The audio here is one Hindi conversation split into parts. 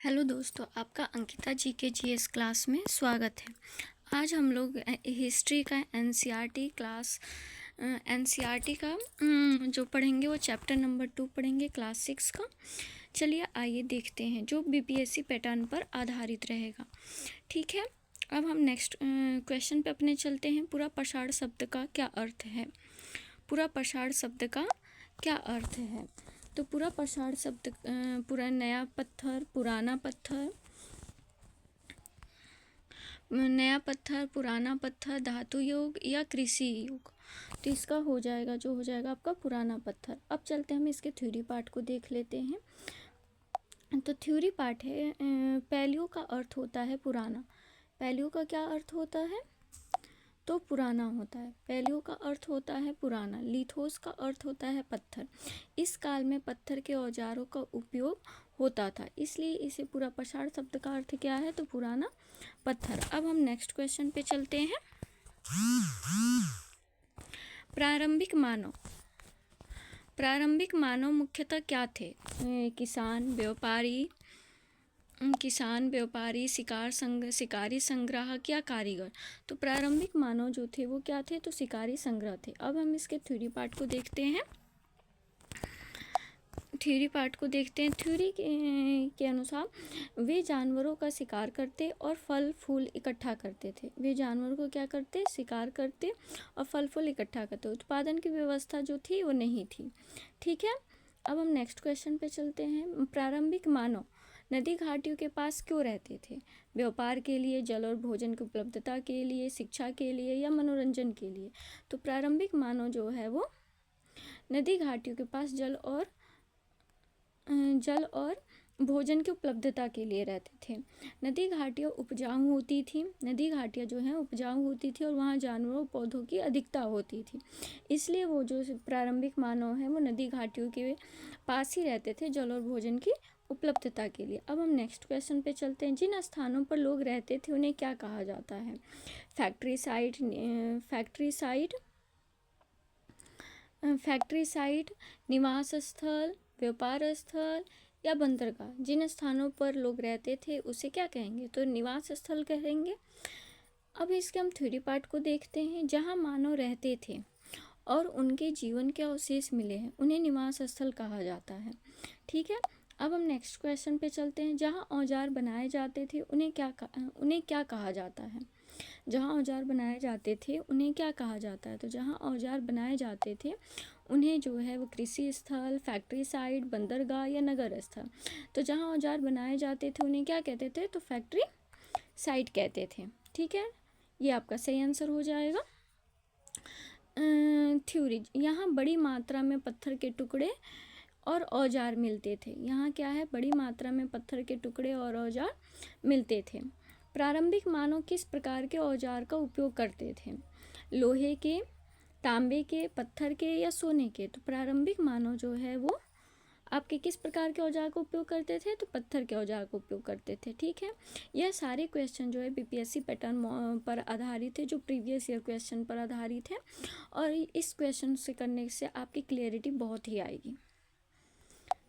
हेलो दोस्तों, आपका अंकिता जी के जीएस क्लास में स्वागत है। आज हम लोग हिस्ट्री का एनसीईआरटी का जो पढ़ेंगे वो चैप्टर नंबर 2 पढ़ेंगे, क्लास 6 का। चलिए आइए देखते हैं, जो बीपीएससी पैटर्न पर आधारित रहेगा। ठीक है, अब हम नेक्स्ट क्वेश्चन पे अपने चलते हैं। पूरा पषाण शब्द का क्या अर्थ है? पूरा पषाण शब्द का क्या अर्थ है? तो पूरा पषाण शब्द पूरा नया पत्थर, पुराना पत्थर, नया पत्थर, पुराना पत्थर, धातु युग या कृषि युग। तो इसका हो जाएगा, जो हो जाएगा आपका पुराना पत्थर। अब चलते हैं, हम इसके थ्योरी पार्ट को देख लेते हैं। तो थ्योरी पार्ट है, पैलियो का अर्थ होता है पुराना। पैलियो का क्या अर्थ होता है? तो पुराना होता है। पैलियो का अर्थ होता है पुराना। लिथोस का अर्थ होता है पत्थर। इस काल में पत्थर के औजारों का उपयोग होता था, इसलिए इसे पूरा पषाण शब्द का अर्थ क्या है? तो पुराना पत्थर। अब हम नेक्स्ट क्वेश्चन पे चलते हैं। प्रारंभिक मानव मुख्यतः क्या थे? किसान, व्यापारी, शिकारी संग्राहक या कारीगर। तो प्रारंभिक मानव जो थे वो क्या थे? तो शिकारी संग्रह थे। अब हम इसके थ्योरी पार्ट को देखते हैं। थ्योरी के अनुसार वे जानवरों का शिकार करते और फल फूल इकट्ठा करते थे। वे जानवरों को क्या करते? शिकार करते और फल फूल इकट्ठा करते। उत्पादन की व्यवस्था जो थी वो नहीं थी। ठीक है, अब हम नेक्स्ट क्वेश्चन पे चलते हैं। प्रारंभिक मानव नदी घाटियों के पास क्यों रहते थे? व्यापार के लिए, जल और भोजन की उपलब्धता के लिए, शिक्षा के लिए या मनोरंजन के लिए। तो प्रारंभिक मानव जो है वो नदी घाटियों के पास जल और भोजन की उपलब्धता के लिए रहते थे। नदी घाटियाँ जो हैं उपजाऊ होती थी और वहाँ जानवरों पौधों की अधिकता होती थी, इसलिए वो जो प्रारंभिक मानव हैं वो नदी घाटियों के पास ही रहते थे जल और भोजन की उपलब्धता के लिए। अब हम नेक्स्ट क्वेश्चन पे चलते हैं। जिन स्थानों पर लोग रहते थे उन्हें क्या कहा जाता है? फैक्ट्री साइट, निवास स्थल, व्यापार स्थल या बंदरगाह। जिन स्थानों पर लोग रहते थे उसे क्या कहेंगे? तो निवास स्थल कहेंगे। अब इसके हम थ्योरी पार्ट को देखते हैं। जहाँ मानव रहते थे और उनके जीवन के अवशेष मिले हैं उन्हें निवास स्थल कहा जाता है। ठीक है, अब हम नेक्स्ट क्वेश्चन पे चलते हैं। जहाँ औजार बनाए जाते थे उन्हें क्या कहा जाता है? जहाँ औजार बनाए जाते थे उन्हें क्या कहा जाता है? तो जहाँ औजार बनाए जाते थे उन्हें जो है वो कृषि स्थल, फैक्ट्री साइट, बंदरगाह या नगर स्थल। तो जहाँ औजार बनाए जाते थे उन्हें क्या कहते थे? तो फैक्ट्री साइट कहते थे। ठीक है, ये आपका सही आंसर हो जाएगा। थ्योरी, यहाँ बड़ी मात्रा में पत्थर के टुकड़े और औजार मिलते थे। यहाँ क्या है? बड़ी मात्रा में पत्थर के टुकड़े और औजार मिलते थे। प्रारंभिक मानव किस प्रकार के औजार का उपयोग करते थे? लोहे के, तांबे के, पत्थर के या सोने के। तो प्रारंभिक मानव जो है वो आपके किस प्रकार के औजार का उपयोग करते थे? तो पत्थर के औजार का उपयोग करते थे। ठीक है, यह सारे क्वेश्चन जो है बीपीएससी पैटर्न पर आधारित है, जो प्रीवियस ईयर क्वेश्चन पर आधारित है, और इस क्वेश्चन से करने से आपकी क्लियरिटी बहुत ही आएगी।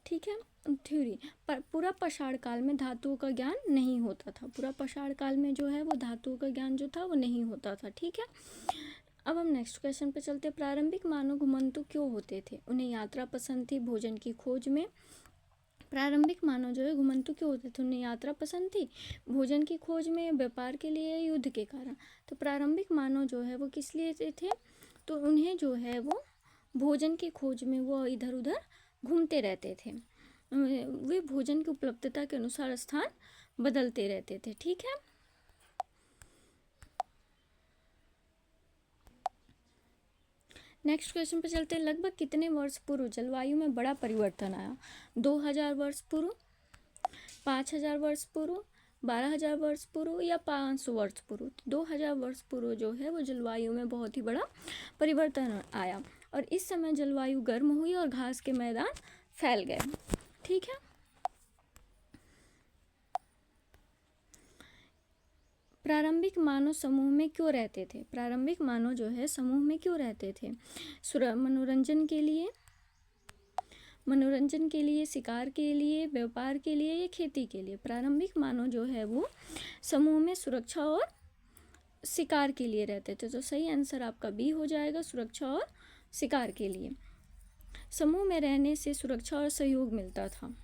ठीक है, थ्योरी पर पूरा पषाण काल में धातुओं का ज्ञान नहीं होता था। पूरा पषाण काल में जो है वो धातुओं का ज्ञान जो था वो नहीं होता था। ठीक है, अब हम नेक्स्ट क्वेश्चन पे चलते हैं। प्रारंभिक मानव घुमंतु क्यों होते थे? उन्हें यात्रा पसंद थी, भोजन की खोज में। प्रारंभिक मानव जो है घुमंतु क्यों होते थे? उन्हें यात्रा पसंद थी, भोजन की खोज में, व्यापार के लिए, युद्ध के कारण। तो प्रारंभिक मानव जो है वो किस लिए थे? तो उन्हें जो है वो भोजन की खोज में वो इधर उधर घूमते रहते थे। वे भोजन की उपलब्धता के अनुसार स्थान बदलते रहते थे। ठीक है, नेक्स्ट क्वेश्चन पे चलते हैं। लगभग कितने वर्ष पूर्व जलवायु में बड़ा परिवर्तन आया? 2000 वर्ष पूर्व, 5000 वर्ष पूर्व, 12000 वर्ष पूर्व या 500 वर्ष पूर्व। 2000 वर्ष पूर्व जो है वो जलवायु में बहुत ही बड़ा परिवर्तन आया और इस समय जलवायु गर्म हुई और घास के मैदान फैल गए। ठीक है, प्रारंभिक मानव समूह में क्यों रहते थे? प्रारंभिक मानव जो है समूह में क्यों रहते थे? मनोरंजन के लिए, मनोरंजन के लिए, शिकार के लिए, व्यापार के लिए या खेती के लिए। प्रारंभिक मानव जो है वो समूह में सुरक्षा और शिकार के लिए रहते थे। तो सही आंसर आपका बी हो जाएगा, सुरक्षा और शिकार के लिए। समूह में रहने से सुरक्षा और सहयोग मिलता था।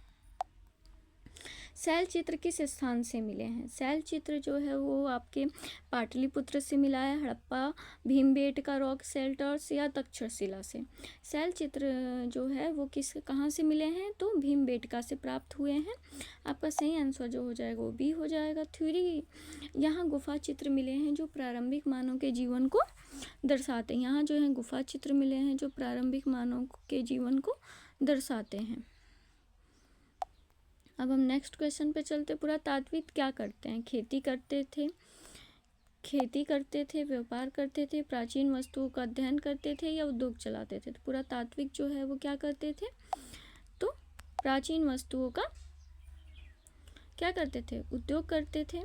शैल चित्र किस स्थान से मिले हैं? शैल चित्र जो है वो आपके पाटलिपुत्र से मिला है, हड़प्पा, भीमबेटका रॉक शेल्टर्स या तक्षशिला से। शैल चित्र जो है वो कहाँ से मिले हैं? तो भीमबेटका से प्राप्त हुए हैं। आपका सही आंसर जो हो जाएगा वो बी हो जाएगा। थ्योरी, यहाँ गुफा चित्र मिले हैं जो प्रारंभिक मानव के जीवन को दर्शाते हैं। यहाँ जो है गुफा चित्र मिले हैं जो प्रारंभिक मानव के जीवन को दर्शाते हैं। अब हम नेक्स्ट क्वेश्चन पे चलते। पुरातात्विक क्या करते हैं? खेती करते थे, व्यापार करते थे, प्राचीन वस्तुओं का अध्ययन करते थे या उद्योग चलाते थे। तो पुरातात्विक जो है वो क्या करते थे? तो प्राचीन वस्तुओं का क्या करते थे? उद्योग करते थे।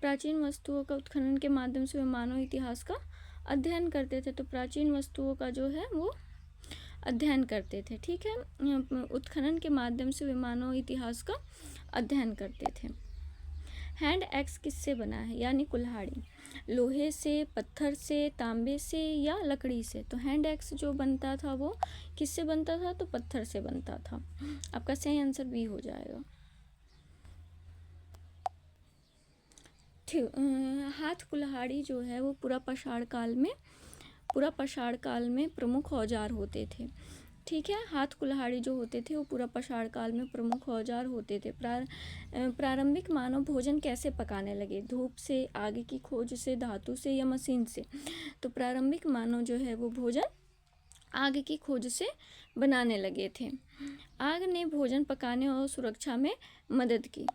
प्राचीन वस्तुओं का उत्खनन के माध्यम से वे मानव इतिहास का अध्ययन करते थे। तो प्राचीन वस्तुओं का जो है वो अध्ययन करते थे। ठीक है, उत्खनन के माध्यम से वे मानव इतिहास का अध्ययन करते थे। हैंड एक्स किससे बना है? यानी कुल्हाड़ी लोहे से, पत्थर से, तांबे से या लकड़ी से। तो हैंड एक्स जो बनता था वो किससे बनता था? तो पत्थर से बनता था। आपका सही आंसर बी हो जाएगा। हाथ कुल्हाड़ी जो है वो पुरापाषाण काल में प्रमुख औजार होते थे। ठीक है, हाथ कुल्हाड़ी जो होते थे वो पुरापाषाण काल में प्रमुख औजार होते थे। प्रारंभिक मानव भोजन कैसे पकाने लगे? धूप से, आग की खोज से, धातु से या मशीन से। तो प्रारंभिक मानव जो है वो भोजन आग की खोज से बनाने लगे थे। आग ने भोजन पकाने और सुरक्षा में मदद की।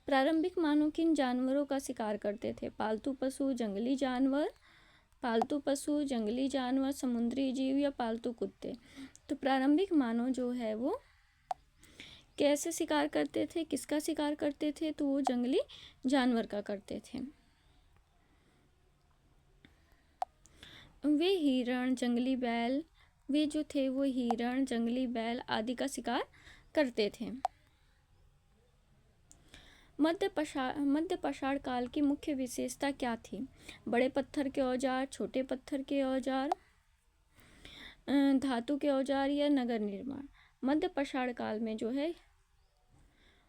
प्रारंभिक मानव किन जानवरों का शिकार करते थे? पालतू पशु, जंगली जानवर, समुद्री जीव या पालतू कुत्ते। तो प्रारंभिक मानव जो है वो कैसे शिकार करते थे? किसका शिकार करते थे? तो वो जंगली जानवर का करते थे। वे हिरण, जंगली बैल, वे जो थे वो हिरण, जंगली बैल आदि का शिकार करते थे। मध्यपाषाण काल की मुख्य विशेषता क्या थी? बड़े पत्थर के औजार, छोटे पत्थर के औजार, धातु के औजार या नगर निर्माण। मध्यपाषाण काल में जो है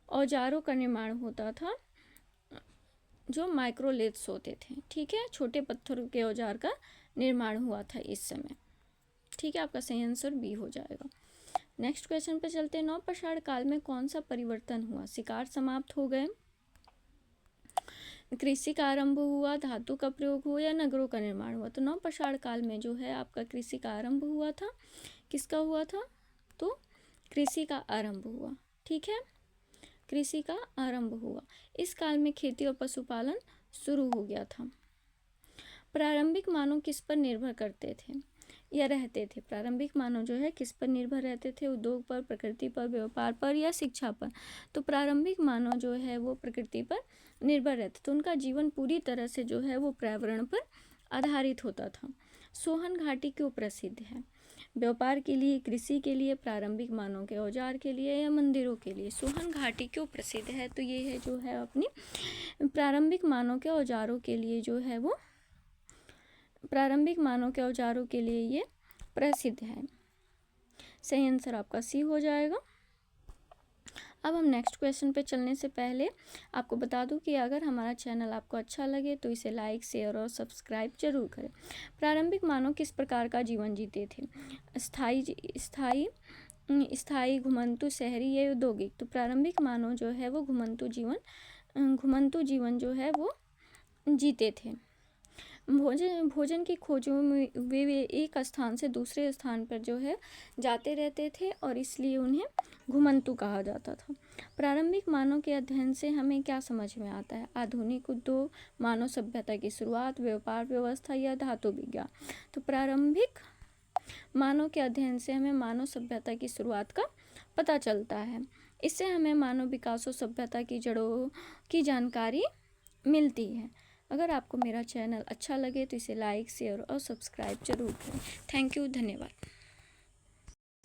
औजारों का निर्माण होता था जो माइक्रोलिथ्स होते थे। ठीक है, छोटे पत्थरों के औजार का निर्माण हुआ था इस समय। ठीक है, आपका सही आंसर बी हो जाएगा। नेक्स्ट क्वेश्चन पे चलते हैं। नवपाषाण काल में कौन सा परिवर्तन हुआ? शिकार समाप्त हो गए, कृषि का आरंभ हुआ, धातु का प्रयोग हुआ या नगरों का निर्माण हुआ। तो नवपाषाण काल में जो है आपका कृषि का आरंभ हुआ था। किसका हुआ था? तो कृषि का आरंभ हुआ। ठीक है, कृषि का आरंभ हुआ। इस काल में खेती और पशुपालन शुरू हो गया था। प्रारंभिक मानव किस पर निर्भर करते थे या रहते थे? प्रारंभिक मानव जो है किस पर निर्भर रहते थे? उद्योग पर, प्रकृति पर, व्यापार पर या शिक्षा पर। तो प्रारंभिक मानव जो है वो प्रकृति पर निर्भर रहते थे। उनका जीवन पूरी तरह से जो है वो पर्यावरण पर आधारित होता था। सोहन घाटी क्यों प्रसिद्ध है? व्यापार के लिए, कृषि के लिए, प्रारंभिक मानव के औजार के लिए या मंदिरों के लिए। सोहन घाटी क्यों प्रसिद्ध है? तो ये है जो है अपनी प्रारंभिक मानव के औजारों के लिए जो है वो प्रारंभिक मानव के औजारों के लिए ये प्रसिद्ध है। सही आंसर आपका सी हो जाएगा। अब हम नेक्स्ट क्वेश्चन पे चलने से पहले आपको बता दूं कि अगर हमारा चैनल आपको अच्छा लगे तो इसे लाइक, शेयर और सब्सक्राइब जरूर करें। प्रारंभिक मानव किस प्रकार का जीवन जीते थे? स्थायी, घुमंतु, शहरी या औद्योगिक। तो प्रारंभिक मानव जो है वो घुमंतु जीवन जो है वो जीते थे। भोजन की खोजों में वे एक स्थान से दूसरे स्थान पर जो है जाते रहते थे और इसलिए उन्हें घुमंतु कहा जाता था। प्रारंभिक मानव के अध्ययन से हमें क्या समझ में आता है? आधुनिक उद्योग, मानव सभ्यता की शुरुआत, व्यापार व्यवस्था या धातु विज्ञान। तो प्रारंभिक मानव के अध्ययन से हमें मानव सभ्यता की शुरुआत का पता चलता है। इससे हमें मानव विकास और सभ्यता की जड़ों की जानकारी मिलती है। अगर आपको मेरा चैनल अच्छा लगे तो इसे लाइक, शेयर और सब्सक्राइब जरूर करें। थैंक यू, धन्यवाद।